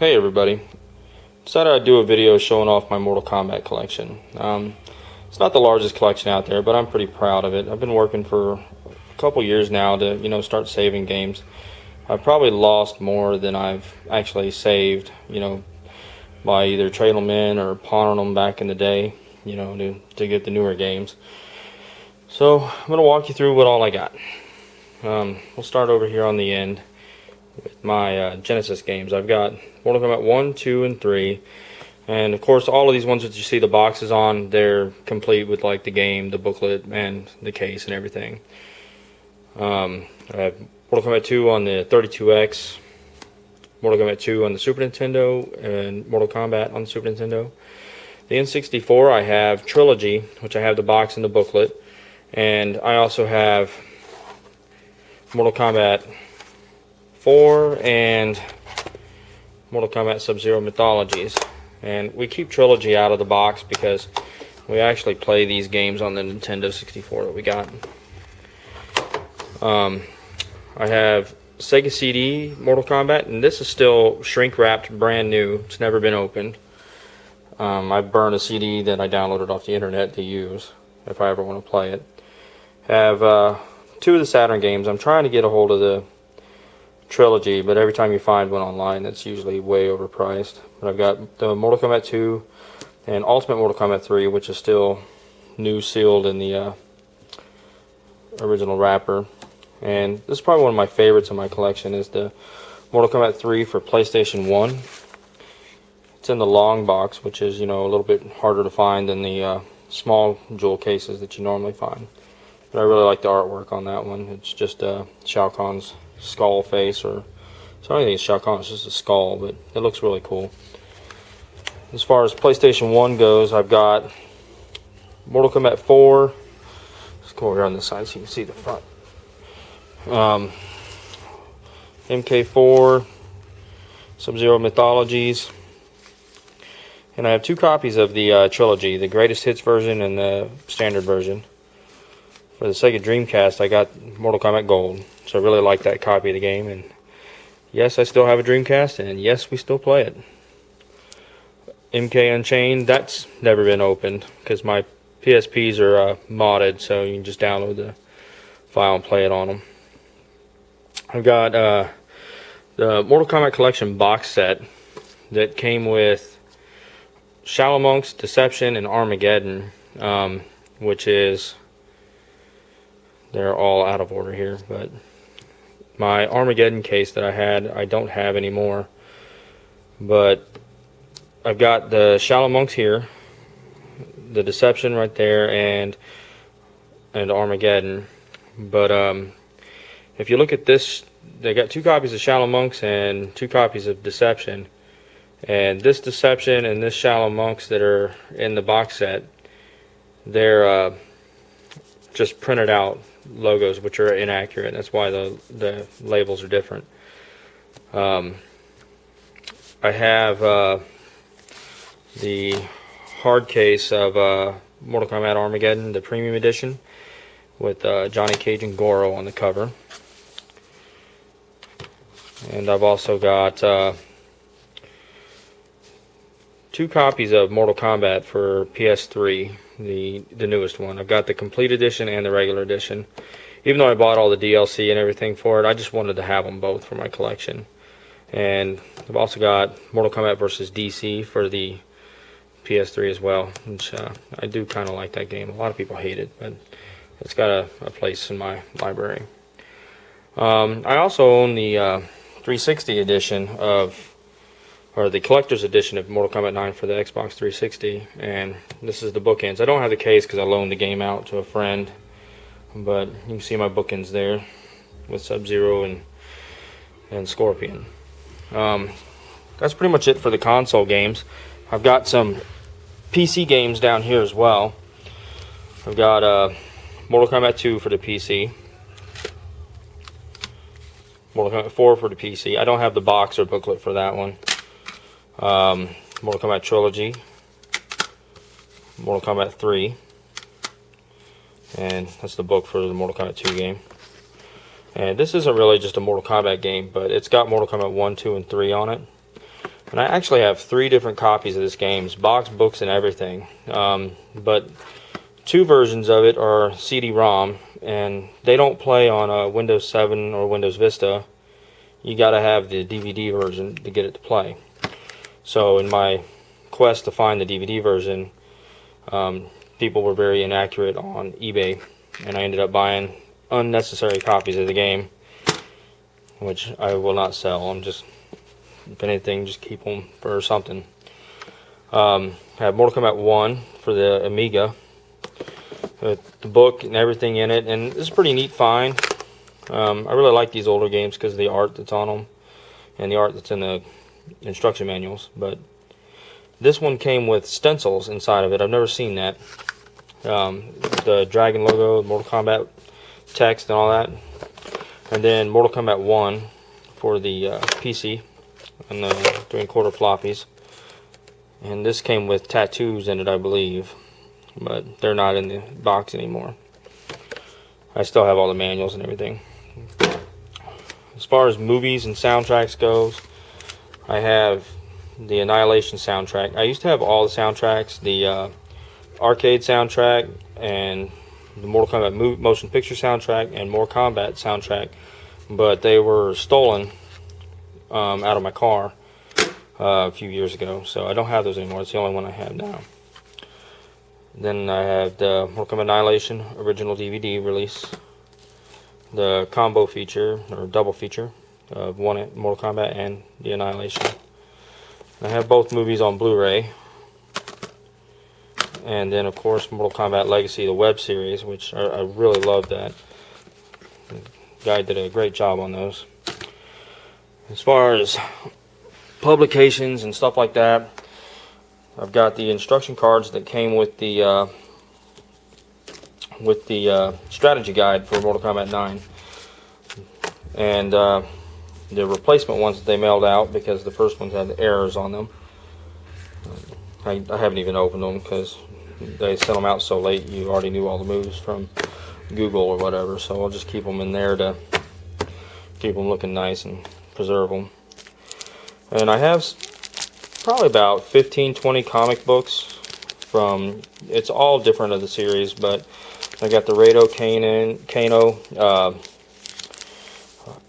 Hey everybody, decided I'd do a video showing off my Mortal Kombat collection. It's not the largest collection out there, but I'm pretty proud of it. I've been working for a couple years now to, start saving games. I've probably lost more than I've actually saved, by either trading them in or pawning them back in the day, to get the newer games. So I'm going to walk you through what all I got. We'll start over here on the end with my Genesis games. I've got Mortal Kombat 1, 2, and 3. And of course, all of these ones that you see the boxes on, they're complete with like the game, the booklet, and the case and everything. I have Mortal Kombat 2 on the 32X, Mortal Kombat 2 on the Super Nintendo, and Mortal Kombat on the Super Nintendo. The N64, I have Trilogy, which I have the box and the booklet. And I also have Mortal Kombat 4 and Mortal Kombat Sub-Zero Mythologies. And we keep Trilogy out of the box because we actually play these games on the Nintendo 64 that we got. I have Sega CD Mortal Kombat, and this is still shrink wrapped, brand new. It's never been opened. I burned a CD that I downloaded off the internet to use if I ever want to play it. Have 2 of the Saturn games. I'm trying to get a hold of the Trilogy, but every time you find one online, it's usually way overpriced. But I've got the Mortal Kombat 2 and Ultimate Mortal Kombat 3, which is still new, sealed in the original wrapper. And this is probably one of my favorites in my collection, is the Mortal Kombat 3 for PlayStation 1. It's in the long box, which is, a little bit harder to find than the small jewel cases that you normally find. But I really like the artwork on that one. It's just Shao Kahn's skull face, or so I think it's Shao Kahn, it's just a skull, but it looks really cool. As far as PlayStation 1 goes, I've got Mortal Kombat 4. Let's go over here on this side so you can see the front. MK4, Sub-Zero Mythologies, and I have 2 copies of the Trilogy, the Greatest Hits version and the standard version. For the Sega Dreamcast, I got Mortal Kombat Gold, so I really like that copy of the game. And yes, I still have a Dreamcast, and yes, we still play it. MK Unchained, that's never been opened because my PSPs are modded, so you can just download the file and play it on them. I've got the Mortal Kombat Collection box set that came with Shallow Monks, Deception, and Armageddon, which is... they're all out of order here, but my Armageddon case that I had, I don't have anymore. But I've got the Shallow Monks here, the Deception right there, and Armageddon. But if you look at this, they got 2 copies of Shallow Monks and 2 copies of Deception. And this Deception and this Shallow Monks that are in the box set, they're just printed out logos, which are inaccurate. That's why the labels are different. I have the hard case of Mortal Kombat Armageddon, the premium edition, with Johnny Cage and Goro on the cover. And I've also got 2 copies of Mortal Kombat for PS3, the newest one. I've got the complete edition and the regular edition. Even though I bought all the DLC and everything for it, I just wanted to have them both for my collection. And I've also got Mortal Kombat vs. DC for the PS3 as well, which I do kind of like that game. A lot of people hate it, but it's got a place in my library. I also own the 360 edition or the collector's edition of Mortal Kombat 9 for the Xbox 360, and this is the bookends. I don't have the case because I loaned the game out to a friend, but you can see my bookends there with Sub-Zero and Scorpion. That's pretty much it for the console games. I've got some PC games down here as well. I've got Mortal Kombat 2 for the PC, Mortal Kombat 4 for the PC. I don't have the box or booklet for that one. Mortal Kombat Trilogy, Mortal Kombat 3, and that's the book for the Mortal Kombat 2 game. And this isn't really just a Mortal Kombat game, but it's got Mortal Kombat 1, 2, and 3 on it. And I actually have 3 different copies of this game, box, books, and everything. But 2 versions of it are CD-ROM, and they don't play on Windows 7 or Windows Vista. You got to have the DVD version to get it to play. So in my quest to find the DVD version, people were very inaccurate on eBay, and I ended up buying unnecessary copies of the game, which I will not sell. I'm just, if anything, just keep them for something. I have Mortal Kombat 1 for the Amiga, with the book and everything in it, and it's a pretty neat find. I really like these older games because of the art that's on them and the art that's in the instruction manuals. But this one came with stencils inside of it. I've never seen that. The dragon logo, Mortal Kombat text and all that. And then Mortal Kombat 1 for the PC and the 3/4 floppies. And this came with tattoos in it, I believe, but they're not in the box anymore. I still have all the manuals and everything. As far as movies and soundtracks goes, I have the Annihilation soundtrack. I used to have all the soundtracks, the arcade soundtrack and the Mortal Kombat motion picture soundtrack and Mortal Kombat soundtrack, but they were stolen out of my car a few years ago, so I don't have those anymore. It's the only one I have now. Then I have the Mortal Kombat Annihilation original DVD release, the combo feature or double feature of Mortal Kombat and the Annihilation. I have both movies on Blu-ray, and then of course Mortal Kombat Legacy, the web series, which I really love that. The guy did a great job on those. As far as publications and stuff like that, I've got the instruction cards that came with the strategy guide for Mortal Kombat 9, and the replacement ones that they mailed out because the first ones had errors on them. I haven't even opened them because they sent them out so late. You already knew all the moves from Google or whatever, so I'll just keep them in there to keep them looking nice and preserve them. And I have probably about 15-20 comic books from, it's all different of the series, but I got the Rado Kano, a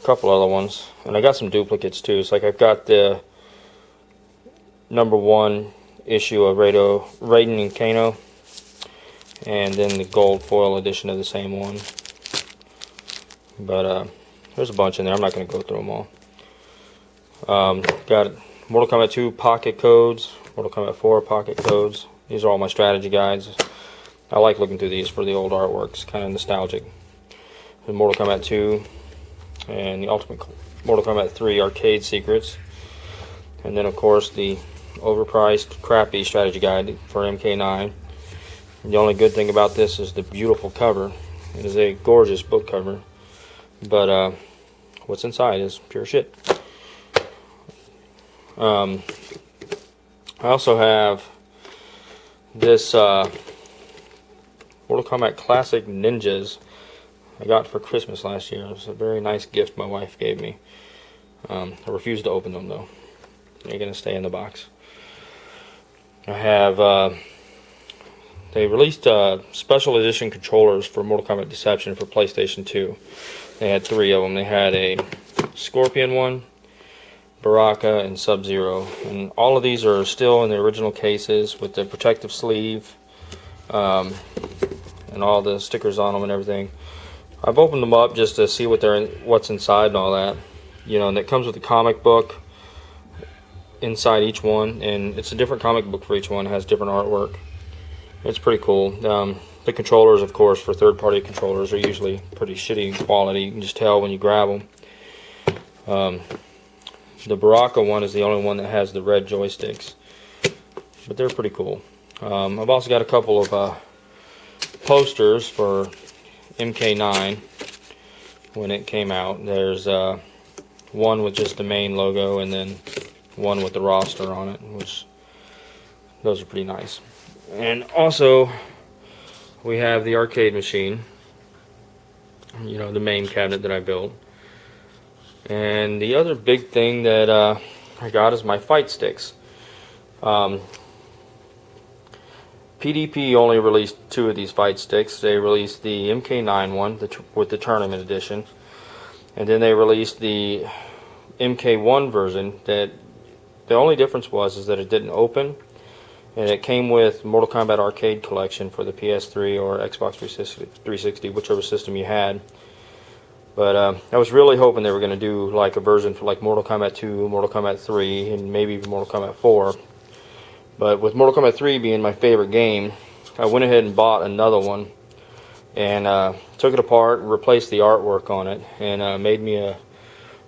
couple other ones, and I got some duplicates too. So like I've got the #1 issue of Raiden and Kano, and then the gold foil edition of the same one. But there's a bunch in there. I'm not going to go through them all. Got Mortal Kombat 2 pocket codes, Mortal Kombat 4 pocket codes. These are all my strategy guides. I like looking through these for the old artworks, kind of nostalgic. The Mortal Kombat 2 and the Ultimate Mortal Kombat 3 arcade secrets. And then of course the overpriced, crappy strategy guide for MK9. The only good thing about this is the beautiful cover. It is a gorgeous book cover, but what's inside is pure shit. I also have this Mortal Kombat Classic Ninjas I got for Christmas last year. It was a very nice gift my wife gave me. I refused to open them though. They're going to stay in the box. I have they released special edition controllers for Mortal Kombat Deception for PlayStation 2. They had 3 of them. They had a Scorpion one, Baraka, and Sub-Zero, and all of these are still in the original cases with the protective sleeve and all the stickers on them and everything. I've opened them up just to see what's inside and all that, you know, and it comes with a comic book inside each one, and it's a different comic book for each one. It has different artwork. It's pretty cool. The controllers, of course, for third-party controllers are usually pretty shitty quality. You can just tell when you grab them. The Baraka one is the only one that has the red joysticks, but they're pretty cool. I've also got a couple of posters for MK9 when it came out. There's one with just the main logo and then one with the roster on it, which those are pretty nice. And also we have the arcade machine, you know, the main cabinet that I built. And the other big thing that I got is my fight sticks. PDP only released 2 of these fight sticks. They released the MK9 one with the tournament edition, and then they released the MK1 version. That the only difference was that it didn't open, and it came with Mortal Kombat Arcade Collection for the PS3 or Xbox 360, whichever system you had. But I was really hoping they were going to do like a version for like Mortal Kombat 2, Mortal Kombat 3, and maybe even Mortal Kombat 4. But with Mortal Kombat 3 being my favorite game, I went ahead and bought another one and took it apart, replaced the artwork on it, and made me a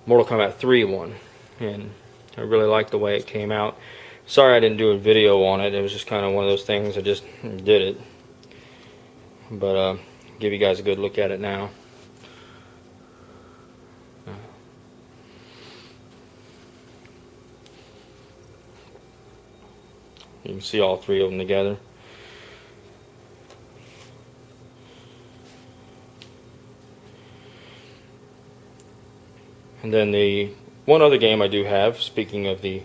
Mortal Kombat 3 one. And I really liked the way it came out. Sorry I didn't do a video on it. It was just kind of one of those things. I just did it. But give you guys a good look at it now. You can see all 3 of them together. And then the one other game I do have, speaking of the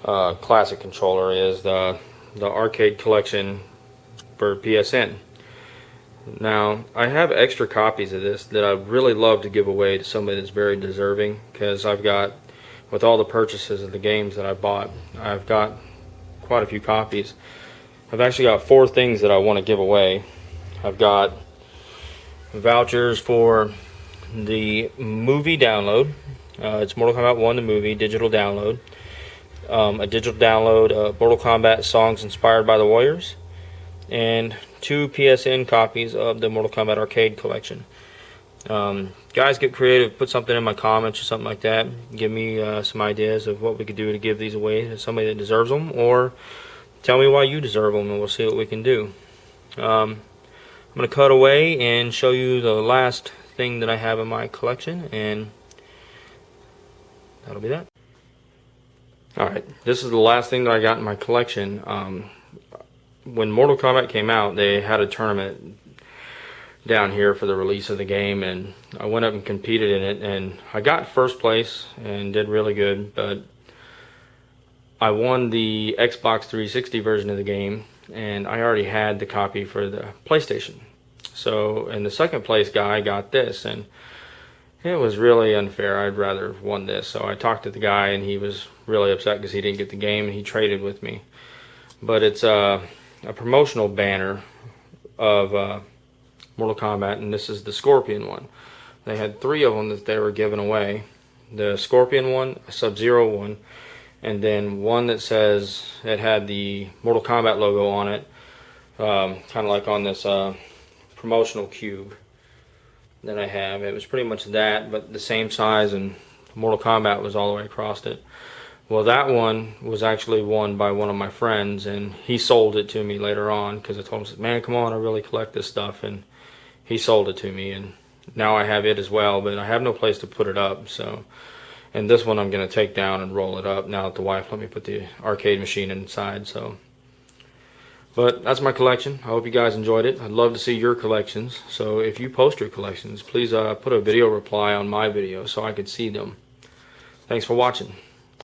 classic controller, is the arcade collection for PSN. Now, I have extra copies of this that I'd really love to give away to somebody that's very deserving, because I've got, with all the purchases of the games that I bought, I've got quite a few copies. I've actually got 4 things that I want to give away. I've got vouchers for the movie download. It's Mortal Kombat 1, the movie, digital download. A digital download of Mortal Kombat songs inspired by the Warriors. And 2 PSN copies of the Mortal Kombat Arcade Collection. Guys, get creative. Put something in my comments or something like that. Give me some ideas of what we could do to give these away to somebody that deserves them, or tell me why you deserve them, and we'll see what we can do. I'm going to cut away and show you the last thing that I have in my collection, and that'll be that. Alright, this is the last thing that I got in my collection. When Mortal Kombat came out, they had a tournament down here for the release of the game, and I went up and competed in it, and I got first place and did really good, but I won the Xbox 360 version of the game, and I already had the copy for the PlayStation. So, and the second place guy got this, and it was really unfair. I'd rather have won this. So I talked to the guy, and he was really upset because he didn't get the game, and he traded with me. But it's a promotional banner of Mortal Kombat, and this is the Scorpion one. They had 3 of them that they were giving away. The Scorpion one, a Sub-Zero one, and then one that says it had the Mortal Kombat logo on it, kind of like on this promotional cube that I have. It was pretty much that, but the same size, and Mortal Kombat was all the way across it. Well, that one was actually won by one of my friends, and he sold it to me later on, because I told him, man, come on, I really collect this stuff, and he sold it to me, and now I have it as well, but I have no place to put it up. So, and this one I'm going to take down and roll it up now that the wife let me put the arcade machine inside. So, but that's my collection. I hope you guys enjoyed it. I'd love to see your collections, so if you post your collections, please put a video reply on my video so I could see them. Thanks for watching.